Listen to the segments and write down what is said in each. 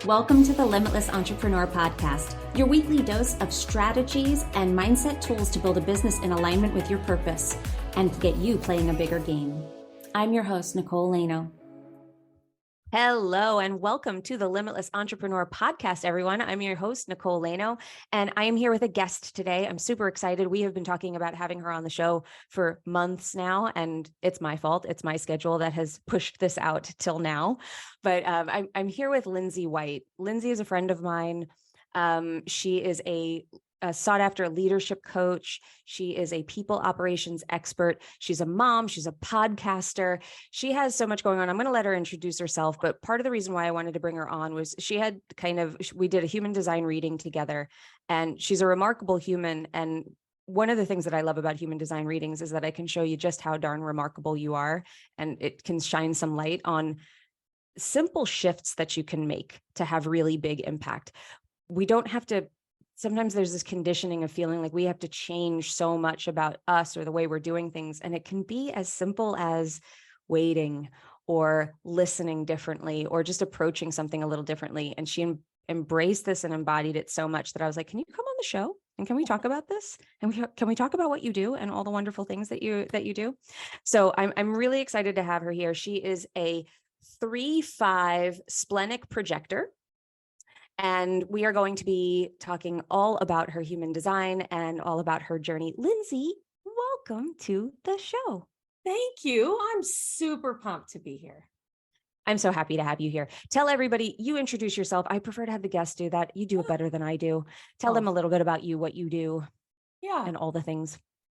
Welcome to the Limitless Entrepreneur Podcast, your weekly dose of strategies and mindset tools to build a business in alignment with your purpose and to get you playing a bigger game. I'm your host, Nicole Lano. Hello and welcome to the Limitless Entrepreneur Podcast, everyone. I'm your host, Nicole Lano, and I am here with a guest today. I'm super excited. We have been talking about having her on the show for months now, and it's my fault. It's my schedule that has pushed this out till now. But I'm here with Lindsay White. Lindsay is a friend of mine. She is a sought after leadership coach. She is a people operations expert. She's a mom. She's a podcaster. She has so much going on. I'm going to let her introduce herself. But part of the reason why I wanted to bring her on was we did a human design reading together, and she's a remarkable human. And one of the things that I love about human design readings is that I can show you just how darn remarkable you are. And it can shine some light on simple shifts that you can make to have really big impact. We don't have to. Sometimes there's this conditioning of feeling like we have to change so much about us or the way we're doing things. And it can be as simple as waiting or listening differently or just approaching something a little differently. And she embraced this and embodied it so much that I was like, can you come on the show? And can we talk about this? And can we talk about what you do and all the wonderful things that you do? So I'm really excited to have her here. She is a 3/5 Splenic Projector. And we are going to be talking all about her human design and all about her journey. Lindsay, welcome to the show. Thank you. I'm super pumped to be here. I'm so happy to have you here. Tell everybody, you introduce yourself. I prefer to have the guests do that. You do it better than I do. Tell them a little bit about you, what you do, and all the things.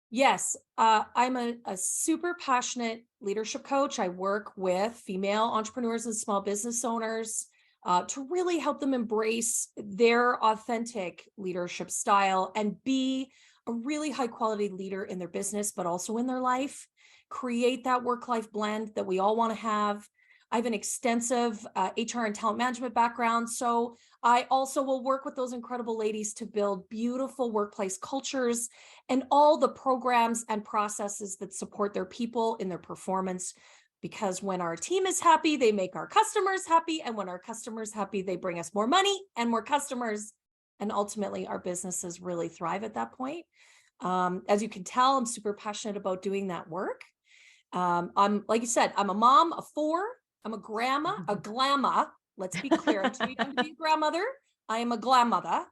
Yes, I'm a super passionate leadership coach. I work with female entrepreneurs and small business owners to really help them embrace their authentic leadership style and be a really high quality leader in their business, but also in their life, create that work-life blend that we all want to have. I have an extensive HR and talent management background, so I also will work with those incredible ladies to build beautiful workplace cultures and all the programs and processes that support their people in their performance. Because when our team is happy, they make our customers happy. And when our customers happy, they bring us more money and more customers. And ultimately, our businesses really thrive at that point. As you can tell, I'm super passionate about doing that work. I'm, like you said, I'm a mom of 4. I'm a grandma, a glamma. Let's be clear. I'm too young to be a grandmother. I am a glammother.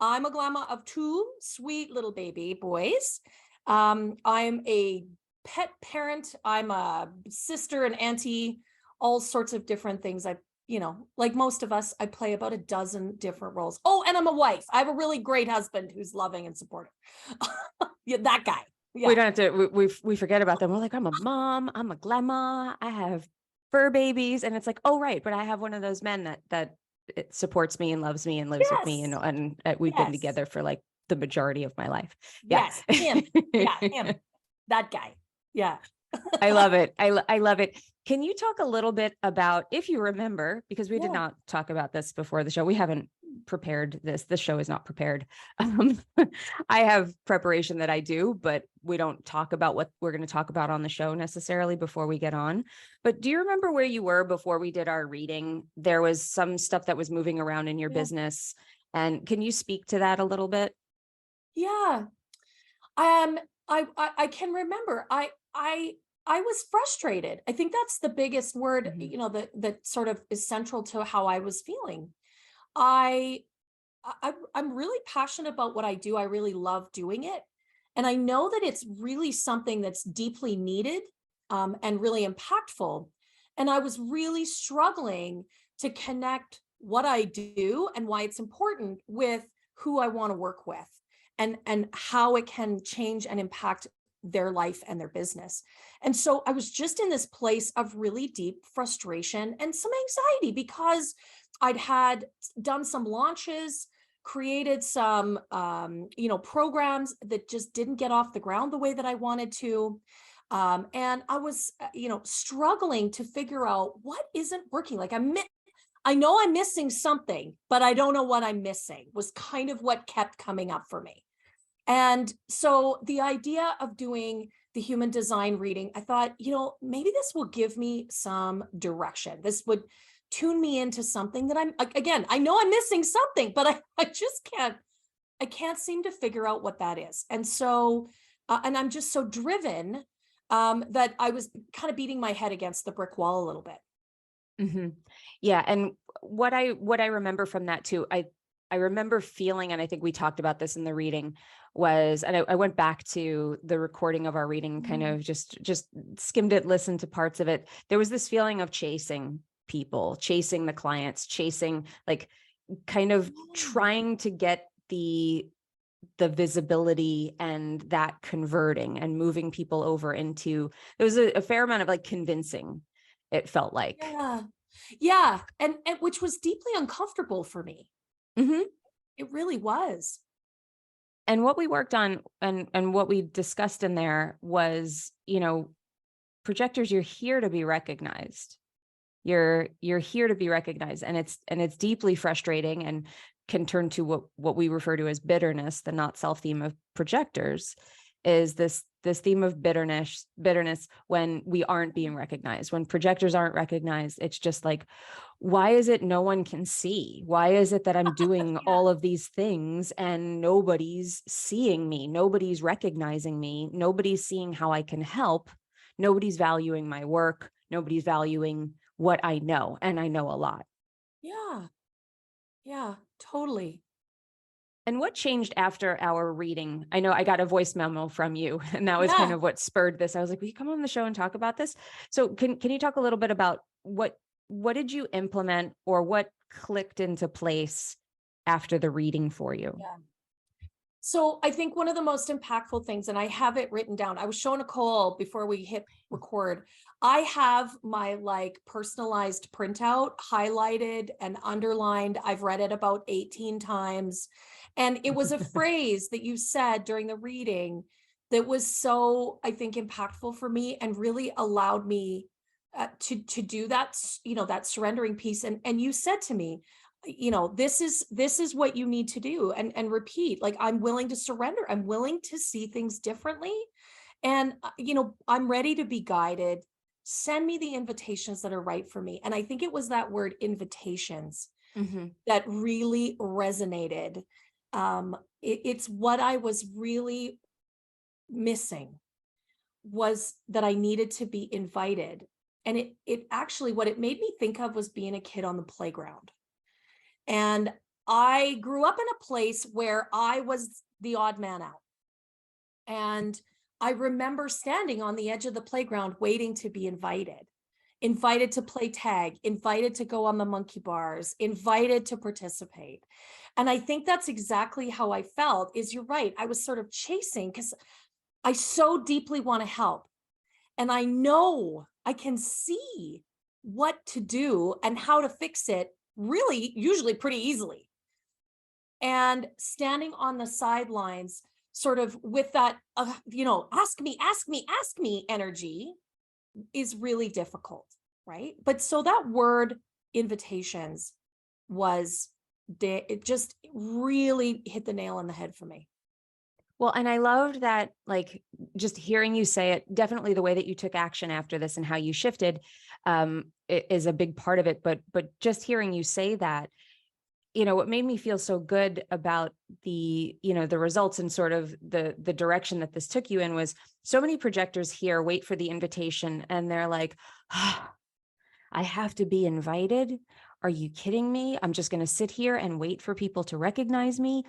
I'm a glamma of 2 sweet little baby boys. I'm a pet parent. I'm a sister and auntie, all sorts of different things. Like most of us, I play about a dozen different roles. Oh, and I'm a wife. I have a really great husband who's loving and supportive. Yeah, that guy. Yeah. We don't have to, we forget about them. We're like, I'm a mom, I'm a glamour, I have fur babies. And it's like, oh, right. But I have one of those men that it supports me and loves me and lives with me. And we've been together for like the majority of my life. Yeah. Yes, him. Yeah, him. That guy. Yeah. I love it. I love it. Can you talk a little bit about, if you remember, because we did not talk about this before the show. We haven't prepared this. This show is not prepared. I have preparation that I do, but we don't talk about what we're going to talk about on the show necessarily before we get on. But do you remember where you were before we did our reading? There was some stuff that was moving around in your business. And can you speak to that a little bit? Yeah. I can remember. I was frustrated. I think that's the biggest word, that sort of is central to how I was feeling. I'm really passionate about what I do. I really love doing it. And I know that it's really something that's deeply needed and really impactful. And I was really struggling to connect what I do and why it's important with who I want to work with and how it can change and impact their life and their business. And so I was just in this place of really deep frustration and some anxiety because I'd had done some launches, created some, programs that just didn't get off the ground the way that I wanted to. And I was, struggling to figure out what isn't working. Like I know I'm missing something, but I don't know what I'm missing was kind of what kept coming up for me. And so the idea of doing the human design reading, I thought, maybe this will give me some direction. This would tune me into something that again, I know I'm missing something, but I just I can't seem to figure out what that is. And so, and I'm just so driven that I was kind of beating my head against the brick wall a little bit. Mm-hmm. Yeah. And what I remember from that too, I remember feeling, and I think we talked about this in the reading, was, and I went back to the recording of our reading, kind of just skimmed it, listened to parts of it. There was this feeling of chasing people, chasing the clients, chasing, like, kind of trying to get the visibility and that converting and moving people over into, there was a fair amount of like convincing, it felt like. Yeah. Yeah. And which was deeply uncomfortable for me. Mm-hmm. It really was. And what we worked on and what we discussed in there was, projectors, you're here to be recognized. You're here to be recognized. And it's deeply frustrating and can turn to what we refer to as bitterness. The not self theme of projectors is this theme of bitterness when we aren't being recognized, when projectors aren't recognized. It's just like, why is it no one can see? Why is it that I'm doing all of these things and nobody's seeing me? Nobody's recognizing me. Nobody's seeing how I can help. Nobody's valuing my work. Nobody's valuing what I know. And I know a lot. Yeah. Yeah, totally. And what changed after our reading? I know I got a voice memo from you, and that was kind of what spurred this. I was like, will you come on the show and talk about this? So can you talk a little bit about what did you implement, or what clicked into place after the reading for you? Yeah. So I think one of the most impactful things, and I have it written down, I was showing Nicole before we hit record, I have my like personalized printout highlighted and underlined. I've read it about 18 times. And it was a phrase that you said during the reading that was so, I think, impactful for me and really allowed me to do that, that surrendering piece. And you said to me, this is what you need to do, and repeat, like, I'm willing to surrender. I'm willing to see things differently. And, I'm ready to be guided. Send me the invitations that are right for me. And I think it was that word invitations that really resonated. It's what I was really missing, was that I needed to be invited. And it actually, what it made me think of was being a kid on the playground. And I grew up in a place where I was the odd man out. And I remember standing on the edge of the playground waiting to be invited to play tag, invited to go on the monkey bars, invited to participate. And I think that's exactly how I felt. Is, you're right, I was sort of chasing because I so deeply want to help. And I know I can see what to do and how to fix it, really, usually pretty easily. And standing on the sidelines, sort of with that, ask me energy, is really difficult, right? But so that word invitations it just really hit the nail on the head for me. Well, and I loved that, like, just hearing you say it, definitely the way that you took action after this and how you shifted is a big part of it. But just hearing you say that, what made me feel so good about the results and sort of the direction that this took you in was, so many projectors here wait for the invitation and they're like, I have to be invited. Are you kidding me? I'm just going to sit here and wait for people to recognize me.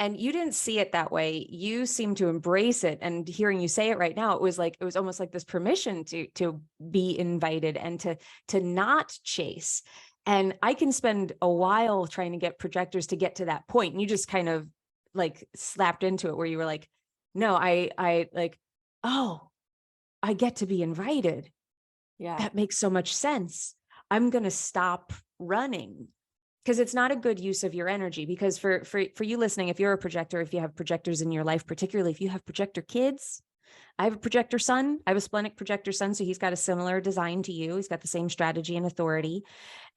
And you didn't see it that way. You seem to embrace it. And hearing you say it right now, it was almost like this permission to be invited and to not chase. And I can spend a while trying to get projectors to get to that point. And you just kind of like slapped into it where you were like, no, I like, oh, I get to be invited. Yeah. That makes so much sense. I'm going to stop running, because it's not a good use of your energy. Because for you listening, if you're a projector, if you have projectors in your life, particularly if you have projector kids, I have a projector son. I have a splenic projector son. So he's got a similar design to you. He's got the same strategy and authority,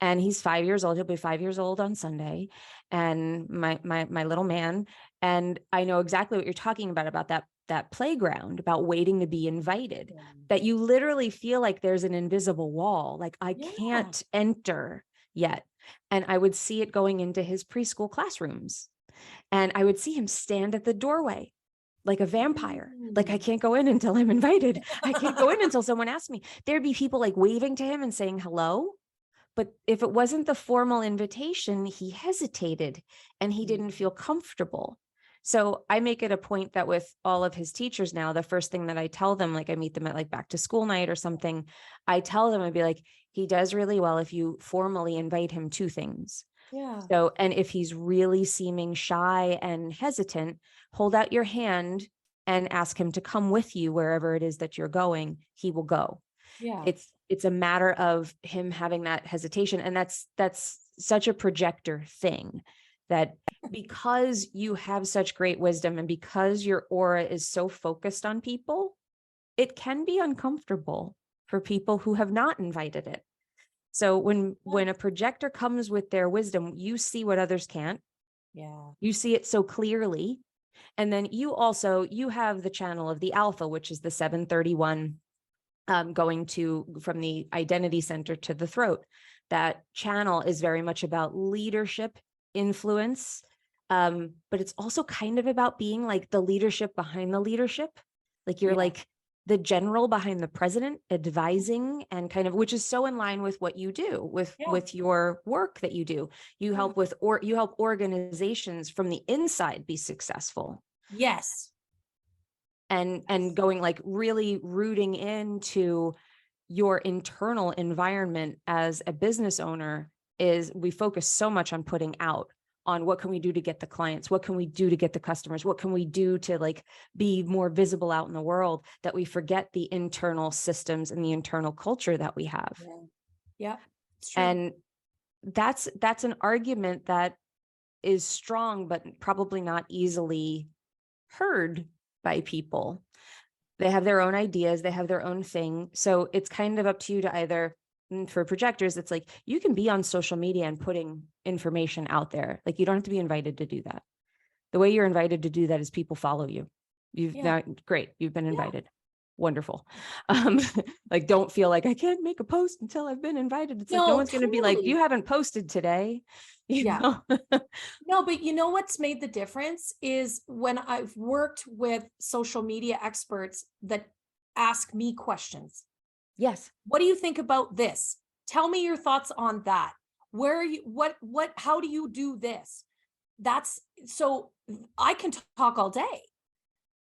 and he's 5 years old. He'll be 5 years old on Sunday. And my little man. And I know exactly what you're talking about that playground, about waiting to be invited, that you literally feel like there's an invisible wall. Like I can't enter yet. And I would see it going into his preschool classrooms. And I would see him stand at the doorway like a vampire. Like, I can't go in until I'm invited. I can't go in until someone asks me. There'd be people like waving to him and saying hello. But if it wasn't the formal invitation, he hesitated and he didn't feel comfortable. So I make it a point that with all of his teachers now, the first thing that I tell them, like I meet them at like back to school night or something, I tell them, I'd be like, he does really well if you formally invite him to things. Yeah. So, and if he's really seeming shy and hesitant, hold out your hand and ask him to come with you wherever it is that you're going. He will go. Yeah. It's a matter of him having that hesitation. And that's such a projector thing, that because you have such great wisdom and because your aura is so focused on people, it can be uncomfortable for people who have not invited it. So when a projector comes with their wisdom, you see what others can't. Yeah. You see it so clearly. And then you have the channel of the alpha, which is the 731, going from the identity center to the throat. That channel is very much about leadership, influence, but it's also kind of about being like the leadership behind the leadership. Like you're like the general behind the president, advising, and kind of, which is so in line with what you do with your work that you do. You help you help organizations from the inside be successful. Yes. And going like really rooting into your internal environment as a business owner is we focus so much on putting out on what can we do to get the clients? What can we do to get the customers? What can we do to like be more visible out in the world, that we forget the internal systems and the internal culture that we have. Yeah. It's true. And that's an argument that is strong, but probably not easily heard by people. They have their own ideas, they have their own thing. So it's kind of up to you to either, for projectors, it's like you can be on social media and putting information out there. Like you don't have to be invited to do that. The way you're invited to do that is people follow you. Great. You've been invited. Wonderful. Like, don't feel like I can't make a post until I've been invited. It's like, no one's going to be like, you haven't posted today. You know? No, but you know what's made the difference is when I've worked with social media experts that ask me questions. Yes. What do you think about this? Tell me your thoughts on that. Where are you, how do you do this? That's so I can talk all day,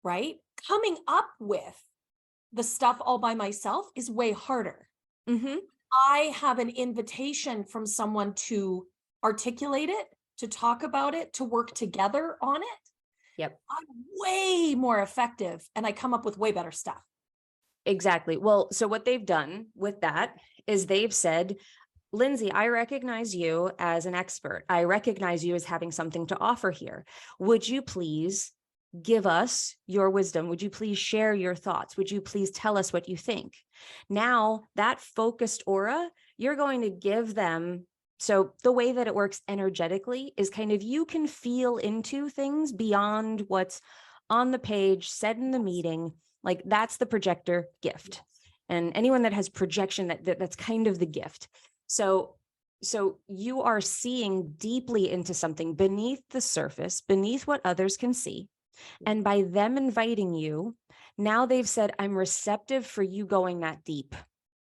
right? Coming up with the stuff all by myself is way harder. Mm-hmm. I have an invitation from someone to articulate it, to talk about it, to work together on it. Yep. I'm way more effective and I come up with way better stuff. Exactly. Well, so what they've done with that is they've said, Lindsay, I recognize you as an expert. I recognize you as having something to offer here. Would you please give us your wisdom? Would you please share your thoughts? Would you please tell us what you think? Now, that focused aura, you're going to give them. So the way that it works energetically is kind of, you can feel into things beyond what's on the page, said in the meeting. Like that's the projector gift. And anyone that has projection, that's kind of the gift. So you are seeing deeply into something beneath the surface, beneath what others can see. And by them inviting you, now they've said, I'm receptive for you going that deep.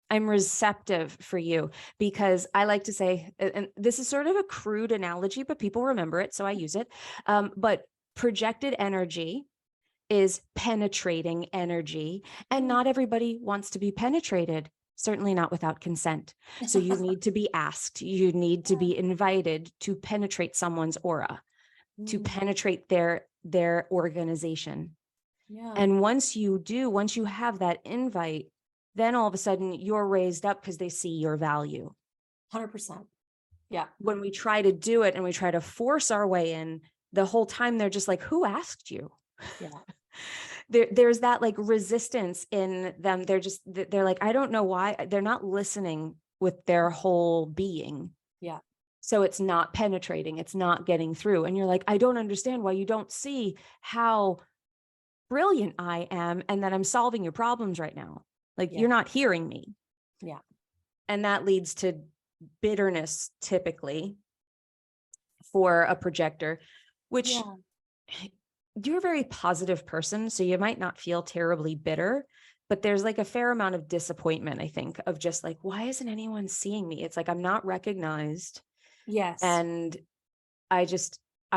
I'm receptive for you, because I like to say, and this is sort of a crude analogy, but people remember it, so I use it. But projected energy is penetrating energy, and not everybody wants to be penetrated, certainly not without consent. So you need to be asked, you need to be invited to penetrate someone's aura, to penetrate their organization. Yeah. And once you have that invite, then all of a sudden you're raised up because they see your value. 100%. Yeah. When we try to do it and we try to force our way in, the whole time they're just like, who asked you? Yeah. There's that like resistance in them. They're like, I don't know why. They're not listening with their whole being. Yeah. So it's not penetrating, it's not getting through. And you're like, I don't understand why you don't see how brilliant I am and that I'm solving your problems right now. Like, you're not hearing me. Yeah. And that leads to bitterness typically for a projector, which Yeah. you're a very positive person, so you might not feel terribly bitter, but there's like a fair amount of disappointment, I think, of just like, why isn't anyone seeing me? It's like, I'm not recognized. Yes. And I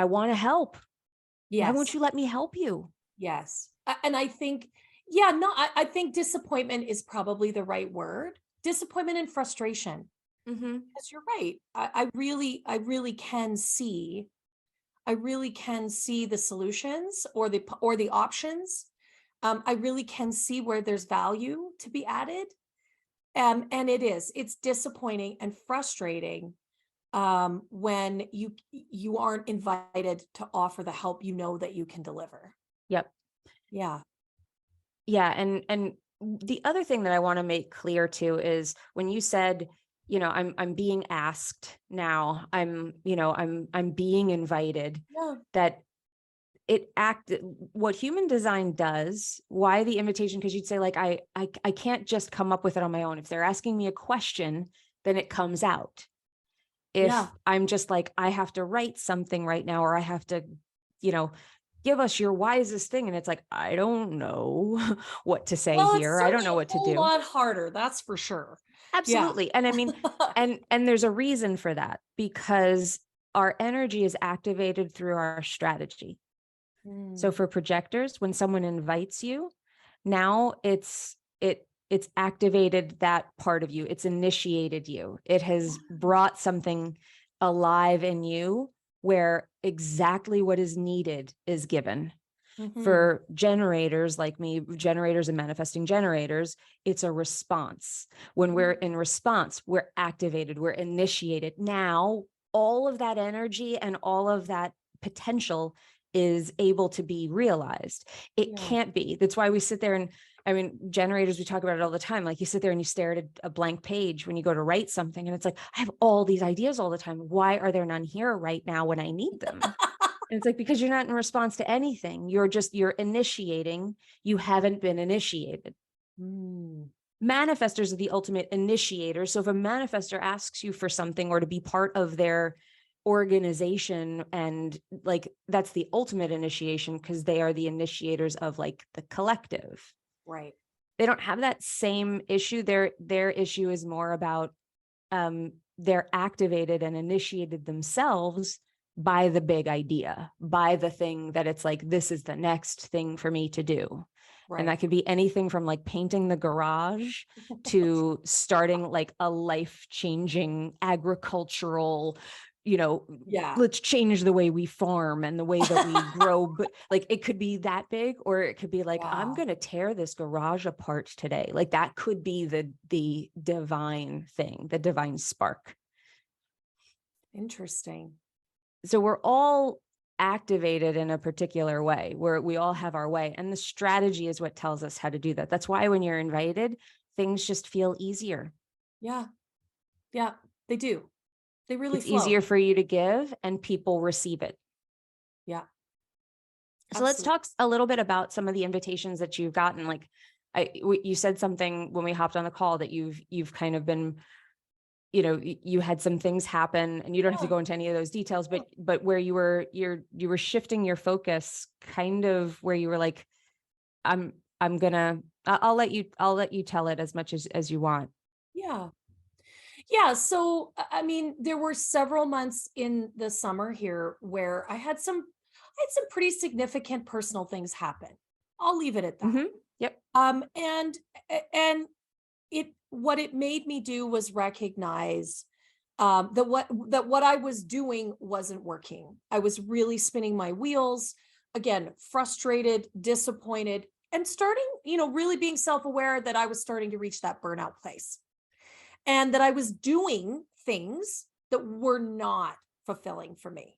want to help. Why Yes. won't you let me help you? Yes. And I think, yeah, no, I think disappointment is probably the right word. Disappointment and frustration. Mm-hmm. Because you're right. I really can see, the solutions or the options. I really can see where there's value to be added. And it's disappointing and frustrating when you aren't invited to offer the help you know that you can deliver. Yep. Yeah. Yeah. And the other thing that I want to make clear too is when you said, I'm being asked now, I'm being invited, Yeah. that what human design does, why the invitation? Because you'd say like, I can't just come up with it on my own. If they're asking me a question, then it comes out. If Yeah. I'm just like, I have to write something right now, or I have to, give us your wisest thing. And it's like, I don't know what to say Well, it's here. I don't certainly know a what to whole do. lot harder, that's for sure. Yeah. Absolutely. And I mean, and there's a reason for that, because our energy is activated through our strategy. So Mm. for projectors, when someone invites you, now it's activated that part of you. It's initiated you. It has brought something alive in you where exactly what is needed is given. Mhm. For generators like me, generators and manifesting generators, it's a response. When we're in response, we're activated, we're initiated. Now, all of that energy and all of that potential is able to be realized. It Yeah. can't be. That's why we sit there and, I mean, generators, we talk about it all the time. Like you sit there and you stare at a blank page when you go to write something, and it's like, I have all these ideas all the time. Why are there none here right now when I need them? And it's like, because you're not in response to anything. You're initiating. You haven't been initiated. Mm. Manifestors are the ultimate initiators. So if a manifestor asks you for something or to be part of their organization, and like, that's the ultimate initiation, because they are the initiators of like the collective. Right. They don't have that same issue. Their issue is more about they're activated and initiated themselves by the big idea, by the thing that it's like, this is the next thing for me to do. Right. And that could be anything from like painting the garage to starting like a life-changing agricultural, Yeah. let's change the way we farm and the way that we grow. But like, it could be that big, or it could be like, I'm Wow. going to tear this garage apart today. Like that could be the divine thing, the divine spark. Interesting. So we're all activated in a particular way, where we all have our way, and the strategy is what tells us how to do that. That's why when you're invited, things just feel easier. Yeah. Yeah, they do. They really It's flow. easier for you to give, and people receive it. Yeah. So let's Absolutely. talk a little bit about some of the invitations that you've gotten. Like you said something when we hopped on the call that you've kind of been, you had some things happen, and you don't have to go into any of those details, but where you were shifting your focus, kind of where you were like, I'll let you tell it as much as you want. Yeah. Yeah. So, I mean, there were several months in the summer here where I had some pretty significant personal things happen. I'll leave it at that. Mm-hmm. Yep. And what it made me do was recognize that what I was doing wasn't working. I was really spinning my wheels, again, frustrated, disappointed, and starting, really being self-aware that I was starting to reach that burnout place, and that I was doing things that were not fulfilling for me.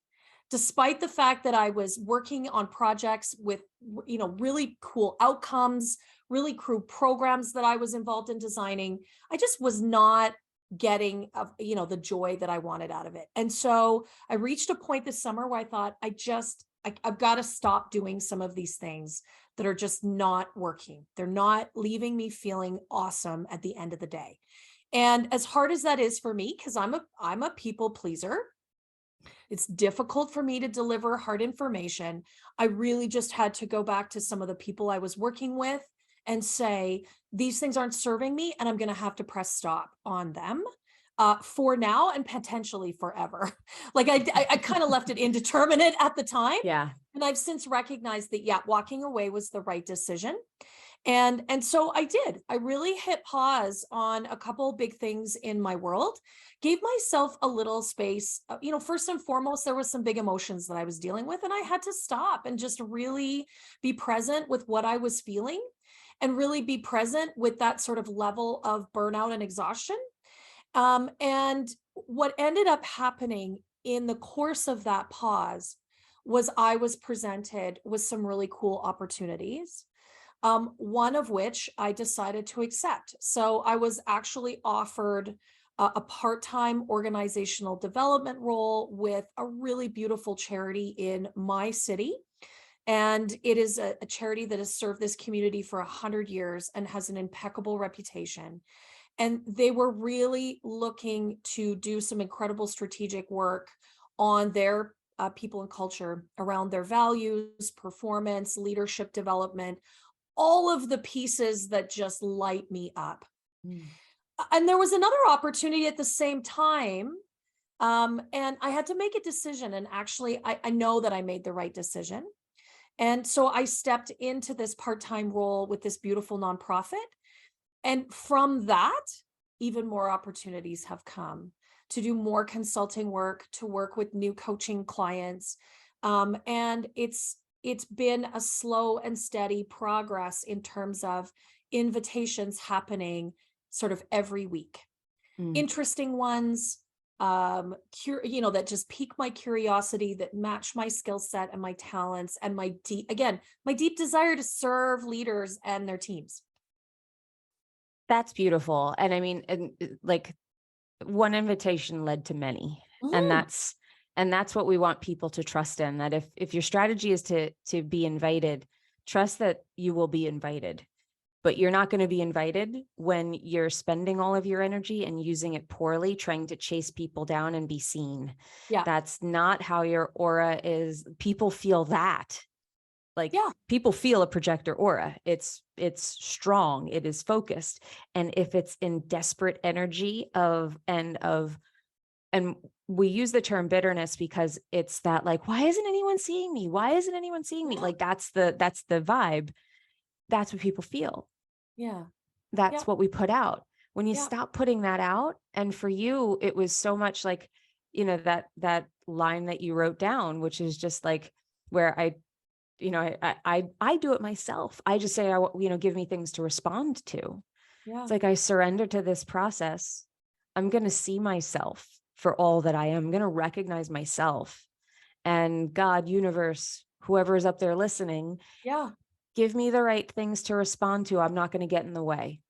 Despite the fact that I was working on projects with, really cool outcomes, really cool programs that I was involved in designing, I just was not getting, the joy that I wanted out of it. And so I reached a point this summer where I thought, I've got to stop doing some of these things that are just not working. They're not leaving me feeling awesome at the end of the day. And as hard as that is for me, because I'm a people pleaser, it's difficult for me to deliver hard information. I really just had to go back to some of the people I was working with and say, these things aren't serving me, and I'm going to have to press stop on them for now and potentially forever. Like I kind of left it indeterminate at the time. Yeah. And I've since recognized that, yeah, walking away was the right decision. And so I did. I really hit pause on a couple big things in my world, gave myself a little space. First and foremost, there was some big emotions that I was dealing with, and I had to stop and just really be present with what I was feeling and really be present with that sort of level of burnout and exhaustion. And what ended up happening in the course of that pause was I was presented with some really cool opportunities. One of which I decided to accept. So I was actually offered a part-time organizational development role with a really beautiful charity in my city. And it is a charity that has served this community for 100 years and has an impeccable reputation. And they were really looking to do some incredible strategic work on their people and culture around their values, performance, leadership development, all of the pieces that just light me up. And there was another opportunity at the same time. And I had to make a decision. And actually, I know that I made the right decision. And so I stepped into this part-time role with this beautiful nonprofit. And from that, even more opportunities have come to do more consulting work, to work with new coaching clients. And it's been a slow and steady progress in terms of invitations happening sort of every week. Interesting ones, that just pique my curiosity, that match my skill set and my talents and my deep desire to serve leaders and their teams. That's beautiful. And I mean, like one invitation led to many, and that's what we want people to trust in, that if your strategy is to be invited, trust that you will be invited, but you're not going to be invited when you're spending all of your energy and using it poorly, trying to chase people down and be seen. Yeah. That's not how your aura is. People feel that. People feel a projector aura. It's strong. It is focused. And if it's in desperate energy and we use the term bitterness because it's that, like, why isn't anyone seeing me? Why isn't anyone seeing me? Like that's the vibe. That's what people feel. Yeah. That's what we put out. When you stop putting that out, and for you, it was so much like, that line that you wrote down, which is just like where I do it myself. I just say, give me things to respond to. Yeah. It's like, I surrender to this process. I'm going to see myself for all that I am. I'm going to recognize myself, and God, universe, whoever is up there listening. Yeah. Give me the right things to respond to. I'm not going to get in the way.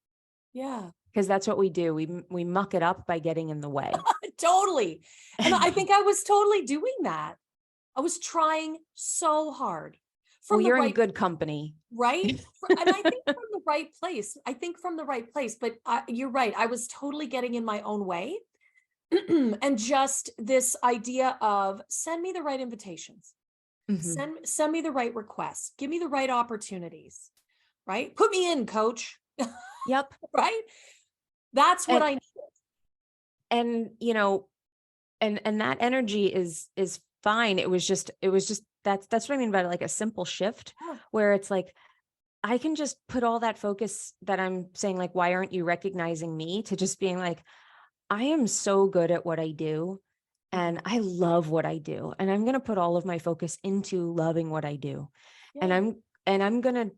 Yeah. Because that's what we do. We muck it up by getting in the way. Totally. And I think I was totally doing that. I was trying so hard. You're in good company. Right? And I think from the right place. But you're right. I was totally getting in my own way. And just this idea of send me the right invitations. Mm-hmm. Send me the right requests. Give me the right opportunities. Right? Put me in, coach. Yep. Right? That's what I needed. And, and that energy is fine. It was just that's what I mean by like a simple shift, where it's like, I can just put all that focus that I'm saying, like, why aren't you recognizing me, to just being like, I am so good at what I do and I love what I do. And I'm going to put all of my focus into loving what I do. Yeah. And I'm going to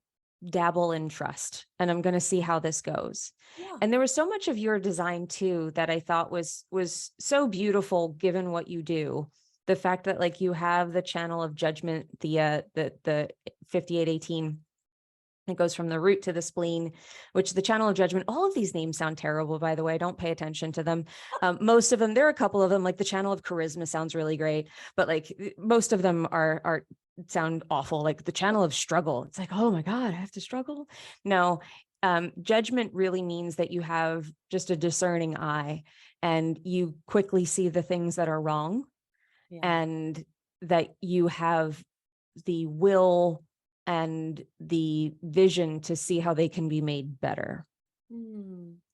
dabble in trust, and I'm going to see how this goes. Yeah. And there was so much of your design too, that I thought was so beautiful, given what you do. The fact that, like, you have the channel of judgment, the 5818, it goes from the root to the spleen, which the channel of judgment, all of these names sound terrible, by the way, don't pay attention to them. Most of them, there are a couple of them, like the channel of charisma sounds really great, but like most of them are sound awful. Like the channel of struggle. It's like, oh my God, I have to struggle. No, Judgment really means that you have just a discerning eye and you quickly see the things that are wrong, and that you have the will and the vision to see how they can be made better.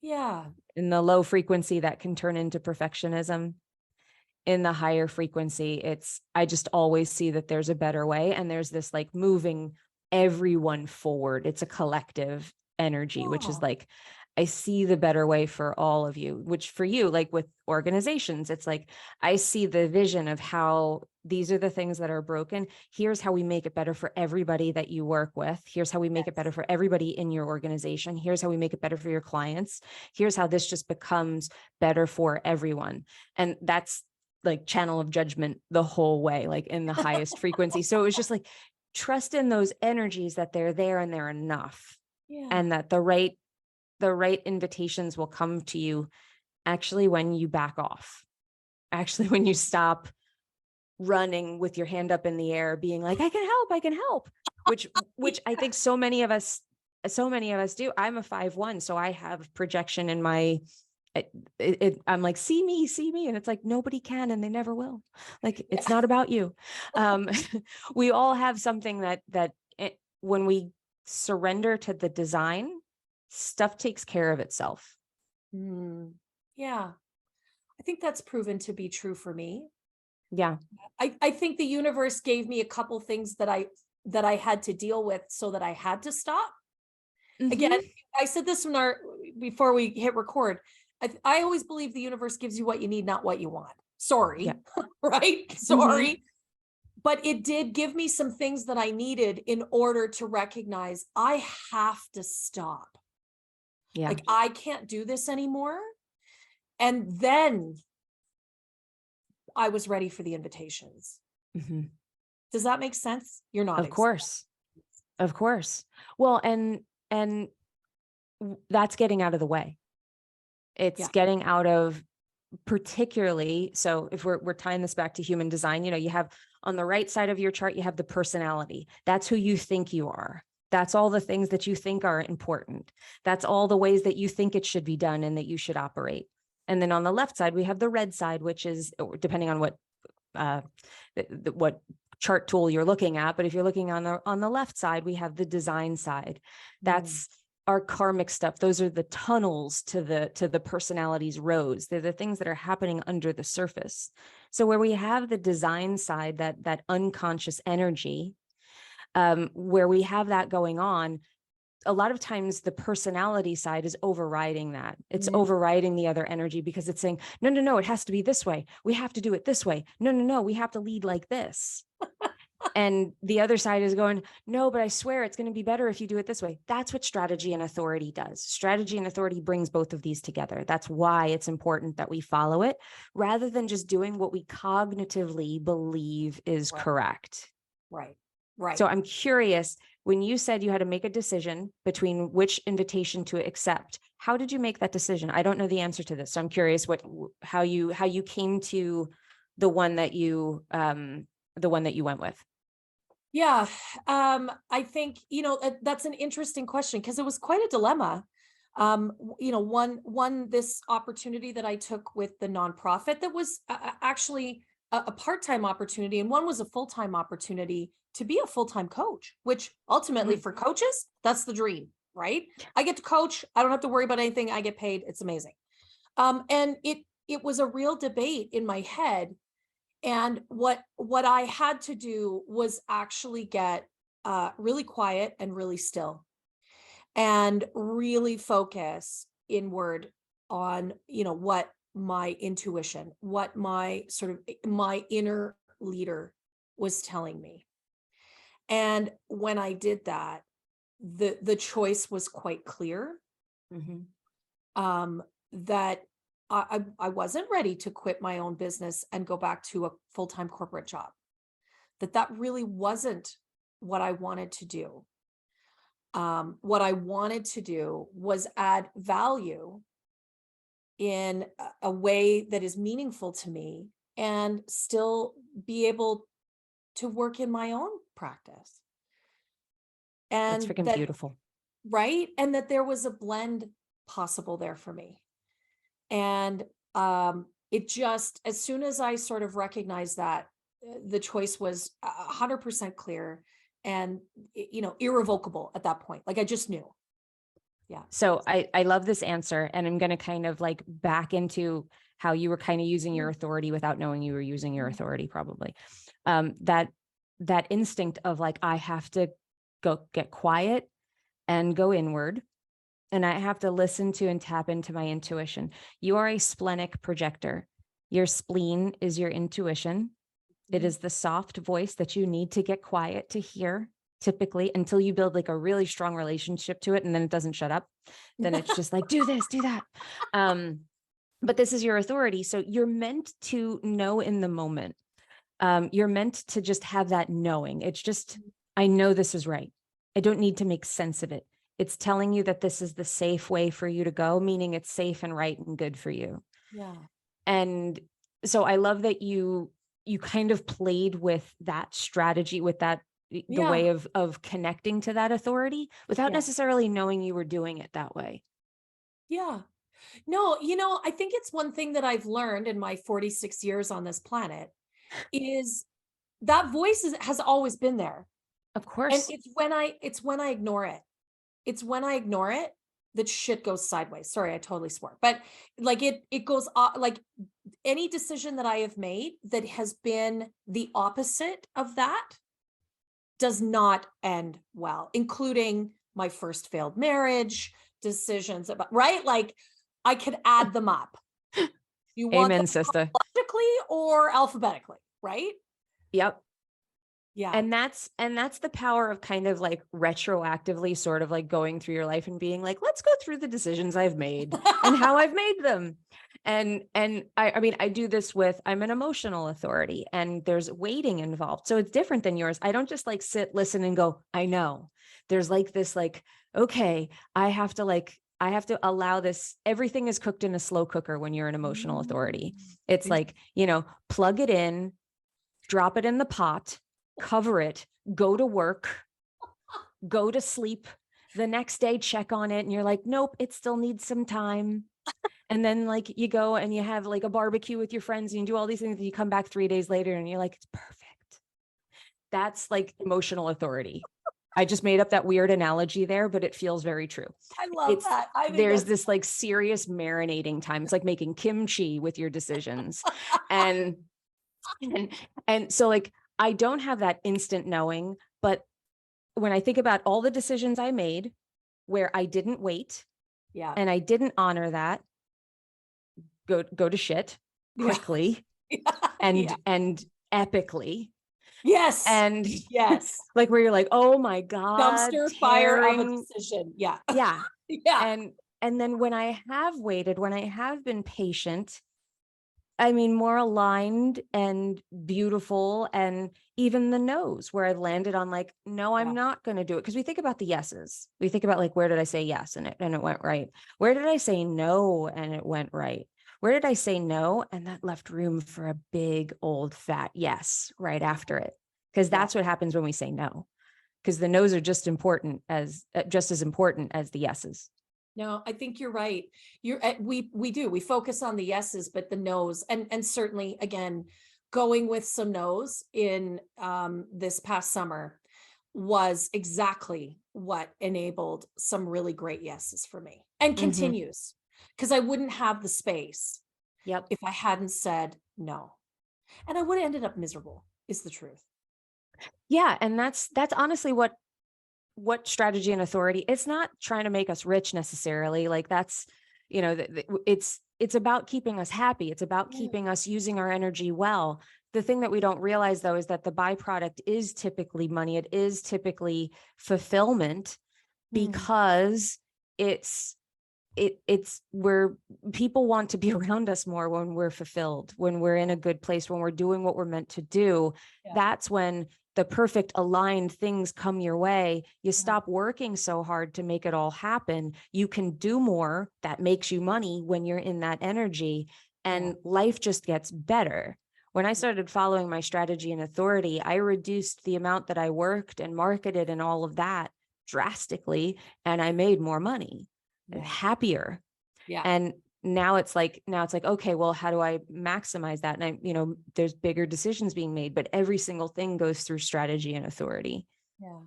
Yeah. In the low frequency, that can turn into perfectionism. In the higher frequency, I just always see that there's a better way. And there's this like moving everyone forward. It's a collective energy, which is like, I see the better way for all of you, which for you, like with organizations, it's like, I see the vision of how these are the things that are broken. Here's how we make it better for everybody that you work with. Here's how we make it better for everybody in your organization. Here's how we make it better for your clients. Here's how this just becomes better for everyone. And that's like channel of judgment the whole way, like in the highest frequency. So it was just like, trust in those energies that they're there and they're enough. And that the right invitations will come to you actually when you back off, actually when you stop running with your hand up in the air, being like, I can help, which I think so many of us do. I'm a 5/1, so I have projection in my, I'm like, see me. And it's like, nobody can, and they never will. Like, it's not about you. We all have something that when we surrender to the design, stuff takes care of itself. Yeah. I think that's proven to be true for me. Yeah. I think the universe gave me a couple things that I had to deal with so that I had to stop. Again, I said this before we hit record. I always believe the universe gives you what you need, not what you want. Sorry. Right? Sorry. But it did give me some things that I needed in order to recognize I have to stop. Yeah. Like, I can't do this anymore. And then I was ready for the invitations. Does that make sense? You're not. Of course. Well, and that's getting out of the way. It's getting out of, particularly, so if we're tying this back to human design, you have on the right side of your chart, you have the personality. That's who you think you are. That's all the things that you think are important. That's all the ways that you think it should be done and that you should operate. And then on the left side, we have the red side, which is, depending on what chart tool you're looking at. But if you're looking on the left side, we have the design side. That's our karmic stuff. Those are the tunnels to the personality's roads. They're the things that are happening under the surface. So where we have the design side, that unconscious energy, where we have that going on, a lot of times the personality side is overriding that. It's overriding the other energy because it's saying, no, it has to be this way. We have to do it this way. No, we have to lead like this. And the other side is going, no, but I swear it's going to be better if you do it this way. That's what strategy and authority does. Strategy and authority brings both of these together. That's why it's important that we follow it rather than just doing what we cognitively believe is correct. Right. So I'm curious, when you said you had to make a decision between which invitation to accept, how did you make that decision? I don't know the answer to this. So I'm curious how you came to the one that you went with. Yeah. I think, that's an interesting question because it was quite a dilemma. This opportunity that I took with the nonprofit that was actually a part-time opportunity, and one was a full-time opportunity to be a full-time coach, which ultimately for coaches, that's the dream, right? I get to coach. I don't have to worry about anything. I get paid. It's amazing. And it was a real debate in my head. And what I had to do was actually get really quiet and really still and really focus inward on, what my intuition, what my my inner leader was telling me. And when I did that, the choice was quite clear. That I wasn't ready to quit my own business and go back to a full-time corporate job. That really wasn't what I wanted to do. What I wanted to do was add value in a way that is meaningful to me and still be able to work in my own practice. And that's freaking beautiful. right? And that there was a blend possible there for me. And it just, as soon as I sort of recognized that, the choice was 100% clear and, irrevocable at that point. Like I just knew. Yeah. So I love this answer, and I'm going to kind of like back into how you were kind of using your authority without knowing you were using your authority, probably. That instinct of like, I have to go get quiet and go inward, and I have to listen to and tap into my intuition. You are a splenic projector. Your spleen is your intuition. It is the soft voice that you need to get quiet to hear, typically, until you build like a really strong relationship to it, and then it doesn't shut up. Then it's just like, do this, do that. But this is your authority. So you're meant to know in the moment. You're meant to just have that knowing. It's just, I know this is right. I don't need to make sense of it. It's telling you that this is the safe way for you to go, meaning it's safe and right and good for you. Yeah. And so I love that you kind of played with that strategy, with that, the way of connecting to that authority without necessarily knowing you were doing it that way. Yeah. No, I think it's one thing that I've learned in my 46 years on this planet is that voice has always been there. Of course. And it's when I ignore it. It's when I ignore it that shit goes sideways. Sorry, I totally swore. But like it goes like any decision that I have made that has been the opposite of that does not end well, including my first failed marriage, decisions about, right? Like I could add them up. You want Amen, them sister. chronologically or alphabetically, right? Yep. Yeah. And that's the power of kind of like retroactively sort of like going through your life and being like, let's go through the decisions I've made and how I've made them. And I mean, I do this with, I'm an emotional authority and there's waiting involved. So it's different than yours. I don't just like sit, listen and go, I know. There's like this, like, okay, I have to allow this. Everything is cooked in a slow cooker when you're an emotional authority. It's like, plug it in, drop it in the pot, cover it, go to work, go to sleep. The next day, check on it. And you're like, nope, it still needs some time. And then like you go and you have like a barbecue with your friends and you do all these things and you come back 3 days later and you're like, it's perfect. That's like emotional authority. I just made up that weird analogy there, but it feels very true. I love that. There's this like serious marinating time. It's like making kimchi with your decisions. and so like, I don't have that instant knowing, but when I think about all the decisions I made where I didn't wait and I didn't honor that, go to shit quickly and epically. Yes. And yes. like where you're like, oh my God. Dumpster fire of a decision. Yeah. Yeah. Yeah. And then when I have waited, when I have been patient, I mean, more aligned and beautiful, and even the no's where I've landed on like, no, I'm not going to do it. Cause we think about the yeses. We think about like, where did I say yes? And it went right. Where did I say no? And it went right. Where did I say no? And that left room for a big old fat yes right after it. Cause that's what happens when we say no. Cause the no's are just as important as the yeses. No, I think you're right. We focus on the yeses, but the no's, and certainly again, going with some no's in this past summer was exactly what enabled some really great yeses for me and continues, because I wouldn't have the space if I hadn't said no, and I would have ended up miserable, is the truth. Yeah. And that's honestly what strategy and authority, it's not trying to make us rich necessarily. Like that's, it's about keeping us happy. It's about keeping us using our energy well. The thing that we don't realize though, is that the byproduct is typically money. It is typically fulfillment, because it's where people want to be around us more when we're fulfilled, when we're in a good place, when we're doing what we're meant to do. That's when the perfect aligned things come your way. You stop working so hard to make it all happen. You can do more that makes you money when you're in that energy, and life just gets better. When I started following my strategy and authority, I reduced the amount that I worked and marketed and all of that drastically, and I made more money and happier. Yeah. And now it's like, okay, well, how do I maximize that? And there's bigger decisions being made, but every single thing goes through strategy and authority. Yeah.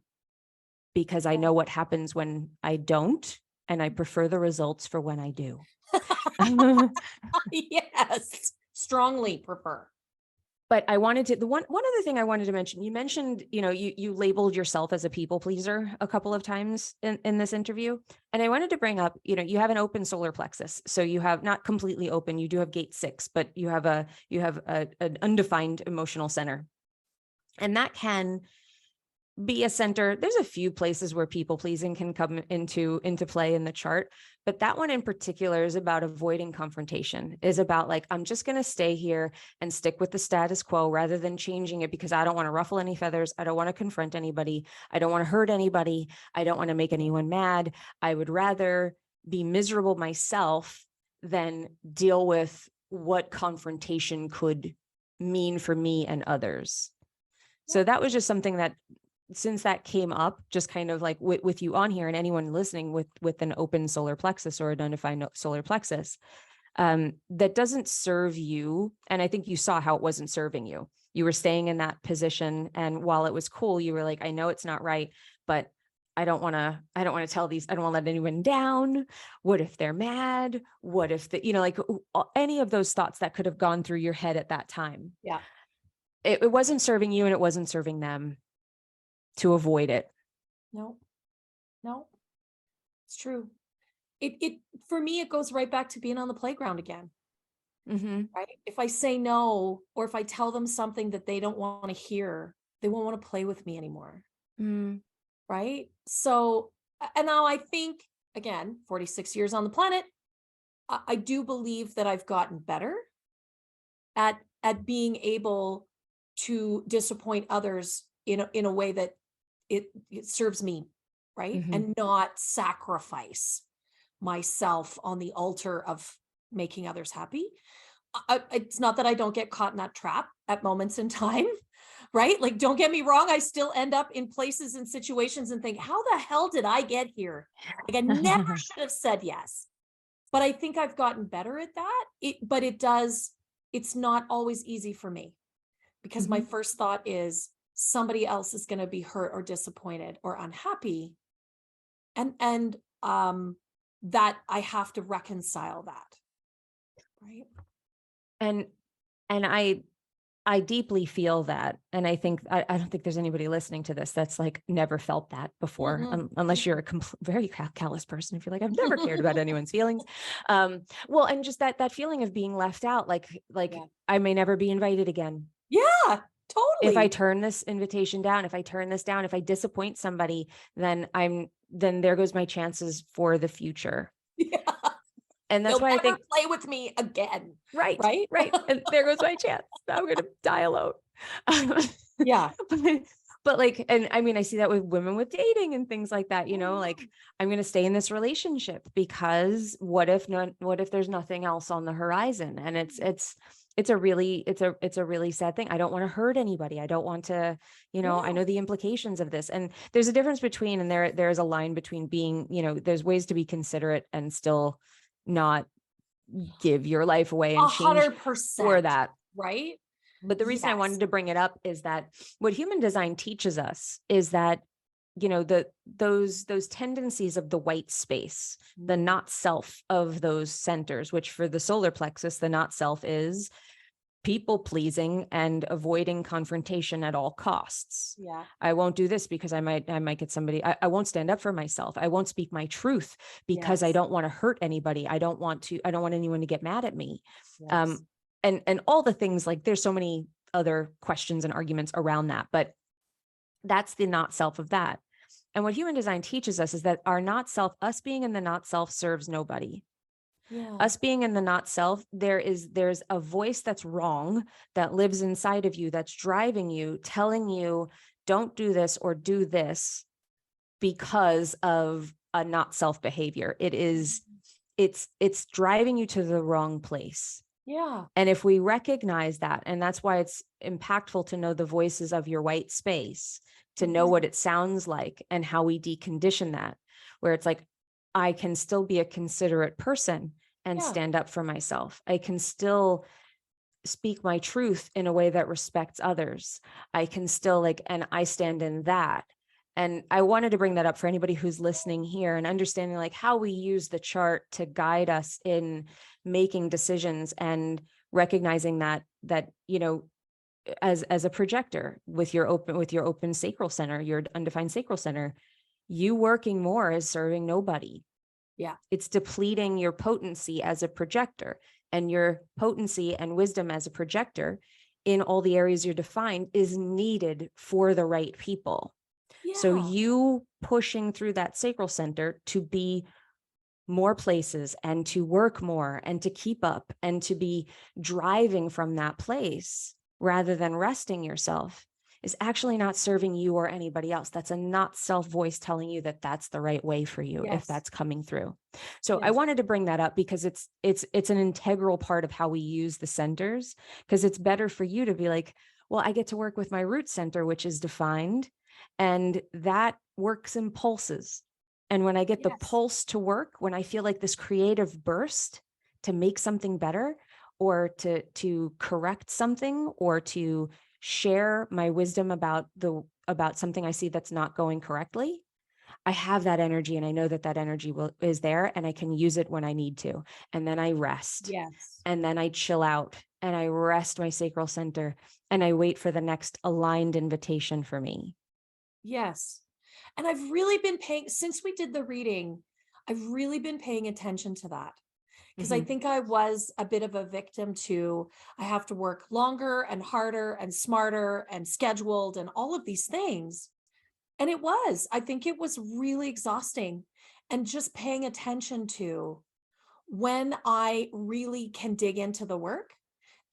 Because I know what happens when I don't, and I prefer the results for when I do. Yes. Strongly prefer. But I wanted to, the one other thing I wanted to mention, you mentioned, you labeled yourself as a people pleaser a couple of times in this interview. And I wanted to bring up, you have an open solar plexus. So you have not completely open, you do have gate 6, but you have an undefined emotional center. And that can be a center. There's a few places where people pleasing can come into play in the chart, but that one in particular is about avoiding confrontation, is about like, I'm just going to stay here and stick with the status quo rather than changing it, because I don't want to ruffle any feathers. I don't want to confront anybody. I don't want to hurt anybody. I don't want to make anyone mad. I would rather be miserable myself than deal with what confrontation could mean for me and others. So that was just something that, since that came up, just kind of like with you on here and anyone listening with an open solar plexus or an undefined solar plexus, that doesn't serve you. And I think you saw how it wasn't serving you. You were staying in that position. And while it was cool, you were like, I know it's not right, but I don't want to tell these, I don't want to let anyone down. What if they're mad? What if like any of those thoughts that could have gone through your head at that time. Yeah. It wasn't serving you and it wasn't serving them. To avoid it. No, it's true. It for me, it goes right back to being on the playground again. Mm-hmm. Right. If I say no, or if I tell them something that they don't want to hear, they won't want to play with me anymore. Mm. Right. So, and now I think, again, 46 years on the planet, I do believe that I've gotten better at being able to disappoint others in a way that it serves me, right? Mm-hmm. And not sacrifice myself on the altar of making others happy. It's not that I don't get caught in that trap at moments in time, right? Like, don't get me wrong, I still end up in places and situations and think, how the hell did I get here? Like, I never should have said yes. But I think I've gotten better at that. It's not always easy for me, because my first thought is, somebody else is going to be hurt or disappointed or unhappy. And that I have to reconcile that. Right. And I deeply feel that. And I think, I don't think there's anybody listening to this that's like never felt that before, unless you're a very callous person. If you're like, I've never cared about anyone's feelings. Well, and just that feeling of being left out, like I may never be invited again. Yeah. Totally. If I turn this invitation down, if I disappoint somebody, then there goes my chances for the future. Yeah. And that's They'll why never I think play with me again. Right. And there goes my chance. I'm going to die alone. Yeah. But like, and I mean, I see that with women with dating and things like that, like I'm going to stay in this relationship because what if there's nothing else on the horizon? And it's a really sad thing. I don't want to hurt anybody. I don't want to, I know the implications of this. And there's a difference between, and there's a line between being, there's ways to be considerate and still not give your life away and 100%, change for that. Right. But the reason I wanted to bring it up is that what human design teaches us is that, those tendencies of the white space, the not self of those centers, which for the solar plexus, the not self is people pleasing and avoiding confrontation at all costs. Yeah. I won't do this because I might get somebody, I won't stand up for myself. I won't speak my truth because I don't want to hurt anybody. I don't want anyone to get mad at me. Yes. And all the things, like there's so many other questions and arguments around that, but that's the not self of that. And what human design teaches us is that our not self, us being in the not self, serves nobody. Yeah. Us being in the not self, there's a voice that's wrong that lives inside of you, that's driving you, telling you, don't do this or do this because of a not self behavior. It's driving you to the wrong place. Yeah. And if we recognize that, and that's why it's impactful to know the voices of your white space, to know what it sounds like and how we decondition that, where it's like, I can still be a considerate person and stand up for myself. I can still speak my truth in a way that respects others. I can still like, and I stand in that. And I wanted to bring that up for anybody who's listening here and understanding like how we use the chart to guide us in making decisions, and recognizing that, you know, as a projector with your open sacral center, your undefined sacral center, you working more is serving nobody. Yeah. It's depleting your potency as a projector, and your potency and wisdom as a projector in all the areas you're defined is needed for the right people. So you pushing through that sacral center to be more places and to work more and to keep up and to be driving from that place rather than resting yourself is actually not serving you or anybody else. That's a not self voice telling you that that's the right way for you, if that's coming through. So I wanted to bring that up because it's an integral part of how we use the centers, because it's better for you to be like, well, I get to work with my root center, which is defined, and that works in pulses. And when I get the pulse to work, when I feel like this creative burst to make something better, or to correct something, or to share my wisdom about something I see that's not going correctly, I have that energy, and I know that energy is there, and I can use it when I need to. And then I rest. And then I chill out, and I rest my sacral center, and I wait for the next aligned invitation for me. Yes. And I've really been since we did the reading, I've really been paying attention to that. Because I think I was a bit of a victim to, I have to work longer and harder and smarter and scheduled and all of these things. And I think it was really exhausting. And just paying attention to when I really can dig into the work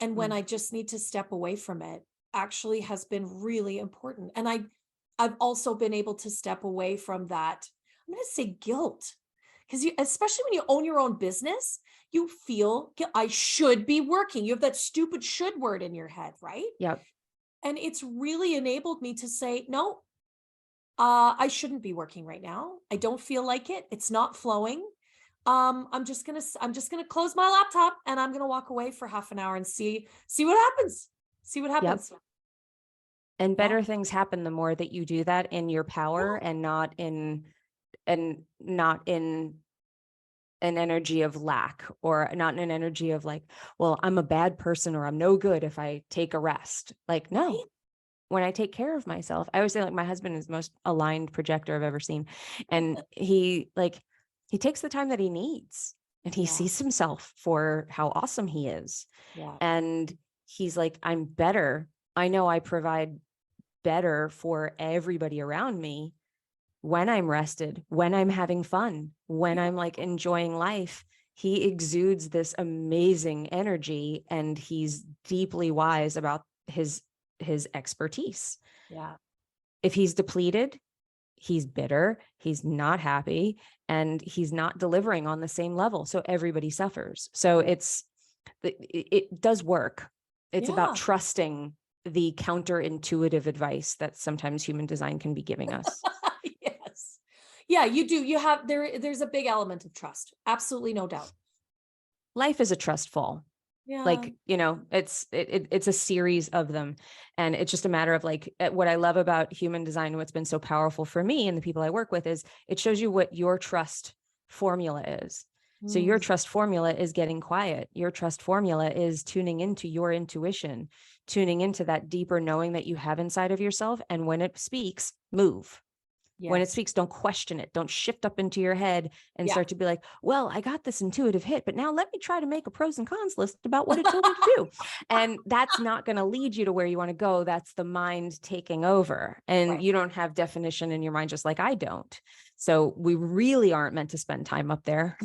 and when I just need to step away from it actually has been really important. And I've also been able to step away from that, I'm going to say guilt, because especially when you own your own business, you feel I should be working. You have that stupid should word in your head, right? Yep. And it's really enabled me to say, no, I shouldn't be working right now. I don't feel like it. It's not flowing. I'm just gonna close my laptop and I'm gonna walk away for half an hour and see what happens. See what happens. Yep. And better things happen the more that you do that in your power, and not in an energy of lack, or not in an energy of like, well, I'm a bad person or I'm no good if I take a rest. Like, no, when I take care of myself, I always say like my husband is the most aligned projector I've ever seen. And he takes the time that he needs, and he sees himself for how awesome he is. And he's like, I'm better. I know I provide better for everybody around me when I'm rested, when I'm having fun, when I'm like enjoying life. He exudes this amazing energy, and he's deeply wise about his expertise. If he's depleted, he's bitter, he's not happy, and he's not delivering on the same level. So everybody suffers. So it does work. It's about trusting the counterintuitive advice that sometimes human design can be giving us. Yeah, you do. You have, there's a big element of trust. Absolutely. No doubt. Life is a trust fall. Like, you know, it's a series of them. And it's just a matter of like, what I love about human design, what's been so powerful for me and the people I work with, is it shows you what your trust formula is. So your trust formula is getting quiet. Your trust formula is tuning into your intuition, tuning into that deeper knowing that you have inside of yourself. And when it speaks, move. When it speaks, don't question it. Don't shift up into your head and start to be like, well, I got this intuitive hit, but now let me try to make a pros and cons list about what it told me to do. And that's not going to lead you to where you want to go. That's the mind taking over. And you don't have definition in your mind, just like I don't. So we really aren't meant to spend time up there.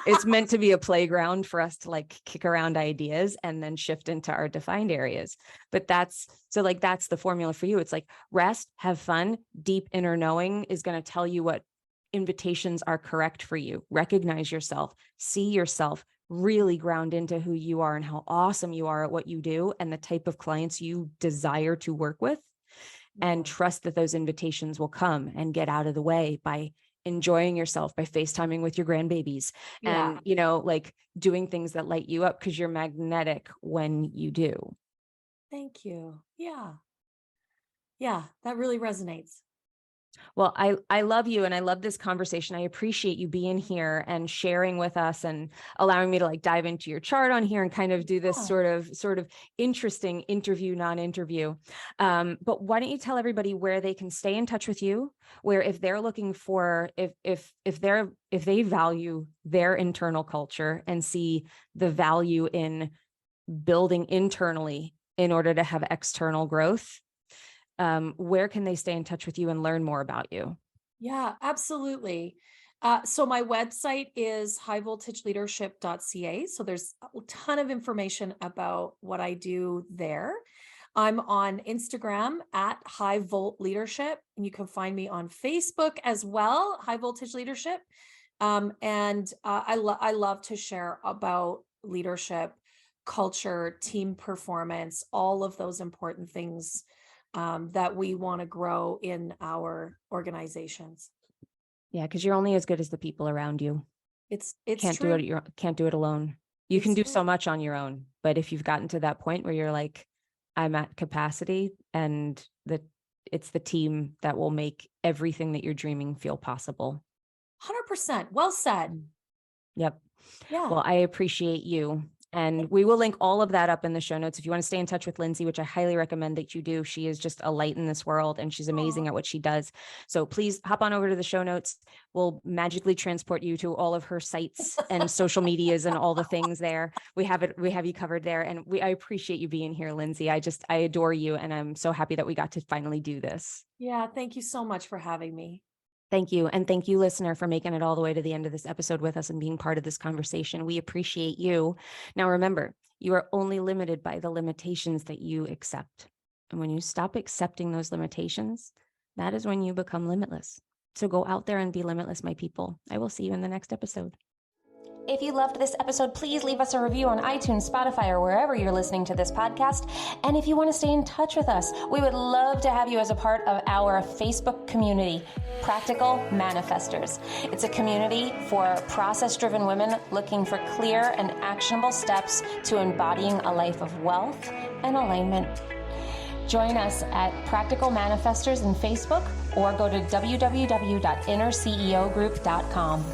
It's meant to be a playground for us to like kick around ideas and then shift into our defined areas. But that's the formula for you. It's like rest, have fun, deep inner knowing is going to tell you what invitations are correct for you. Recognize yourself, see yourself, really ground into who you are and how awesome you are at what you do and the type of clients you desire to work with. and trust that those invitations will come and get out of the way by enjoying yourself, by FaceTiming with your grandbabies and, like doing things that light you up because you're magnetic when you do. Thank you. Yeah. Yeah, that really resonates. Well, I love you and I love this conversation. I appreciate you being here and sharing with us and allowing me to like dive into your chart on here and kind of do this sort of interesting interview, non-interview. But why don't you tell everybody where they can stay in touch with you, where if they're looking for, if they value their internal culture and see the value in building internally in order to have external growth, where can they stay in touch with you and learn more about you? Yeah, absolutely. So my website is highvoltageleadership.ca. So there's a ton of information about what I do there. I'm on Instagram at High Volt Leadership, and you can find me on Facebook as well, High Voltage Leadership. And I love to share about leadership, culture, team performance, all of those important things that we want to grow in our organizations. Yeah, because you're only as good as the people around you. It's can't true. Can't do it alone. You can do so much on your own, but if you've gotten to that point where you're like, I'm at capacity, and it's the team that will make everything that you're dreaming feel possible. 100%. Well said. Yep. Yeah. Well, I appreciate you. And we will link all of that up in the show notes. If you want to stay in touch with Lindsay, which I highly recommend that you do, she is just a light in this world and she's amazing at what she does. So please hop on over to the show notes. We'll magically transport you to all of her sites and social medias and all the things there. We have you covered there. And I appreciate you being here, Lindsay. I adore you. And I'm so happy that we got to finally do this. Yeah. Thank you so much for having me. Thank you. And thank you, listener, for making it all the way to the end of this episode with us and being part of this conversation. We appreciate you. Now, remember, you are only limited by the limitations that you accept. And when you stop accepting those limitations, that is when you become limitless. So go out there and be limitless, my people. I will see you in the next episode. If you loved this episode, please leave us a review on iTunes, Spotify, or wherever you're listening to this podcast. And if you want to stay in touch with us, we would love to have you as a part of our Facebook community, Practical Manifestors. It's a community for process-driven women looking for clear and actionable steps to embodying a life of wealth and alignment. Join us at Practical Manifestors in Facebook or go to www.innerceogroup.com.